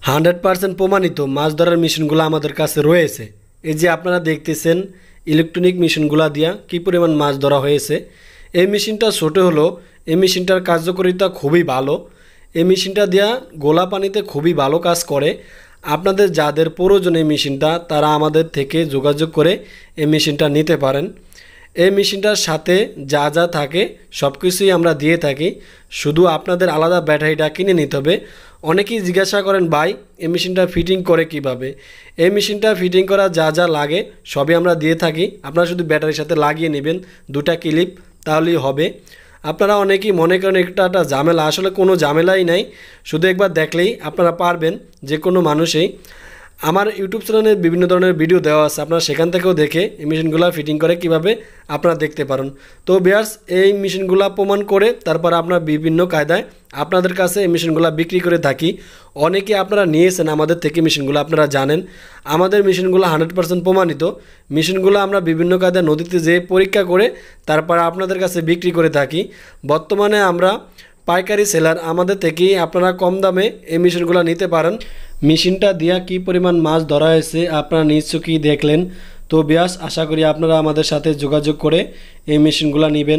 100% প্রমাণিত মাছ ধরার মেশিনগুলো আমাদের কাছে রয়েছে। এই যে আপনারা দেখতেছেন ইলেকট্রনিক মেশিনগুলো দিয়া কী পরিমাণ মাছ ধরা হয়েছে। এই মেশিনটা ছোট হলো, এই মেশিনটার কার্যকারিতা খুবই ভালো। এই মেশিনটা দিয়া গোলা পানিতে খুবই ভালো কাজ করে। আপনাদের যাদের প্রয়োজন এই মেশিনটা তারা আমাদের থেকে যোগাযোগ করে এই মেশিনটা নিতে পারেন। এই মেশিনটার সাথে যা যা থাকে সব কিছুই আমরা দিয়ে থাকি, শুধু আপনাদের আলাদা ব্যাটারিটা কিনে নিতে হবে। অনেকেই জিজ্ঞাসা করেন ভাই এই মেশিনটা ফিটিং করে কিভাবে। এই মেশিনটা ফিটিং করা যা যা লাগে সবই আমরা দিয়ে থাকি, আপনারা শুধু ব্যাটারির সাথে লাগিয়ে নেবেন দুটা ক্লিপ, তাহলেই হবে। আপনারা অনেকেই মনে করেন একটা ঝামেলা, আসলে কোনো ঝামেলাই নাই, শুধু একবার দেখলেই আপনারা পারবেন। যে কোনো মানুষই আমার ইউটিউব চ্যানেলে বিভিন্ন ধরনের ভিডিও দেওয়া আছে, আপনারা সেখান থেকেও দেখে এই মেশিনগুলো ফিটিং করে কিভাবে আপনারা দেখতে পারেন। তো ভিউয়ার্স, এই মেশিনগুলো প্রমাণ করে তারপর আপনার বিভিন্ন কায়দায় আপনাদের কাছে এই মেশিনগুলো বিক্রি করে থাকি। অনেকে আপনারা নিয়েছেন আমাদের থেকে মেশিনগুলো, আপনারা জানেন আমাদের মেশিনগুলো 100% প্রমাণিত। মেশিনগুলো আমরা বিভিন্ন কায়দায় নদীতে যেয়ে পরীক্ষা করে তারপর আপনাদের কাছে বিক্রি করে থাকি। বর্তমানে আমরা পাইকারি সেলার, আমাদের থেকেই আপনারা কম দামে এই মেশিনগুলো নিতে পারেন। মেশিনটা দিয়া কি পরিমাণ মাছ ধরা হয়েছে আপনারা নিজ চোখেই দেখলেন। তো ভিউয়ার্স, আশা করি আপনারা আমাদের সাথে যোগাযোগ করে এই মেশিনগুলো নেবেন।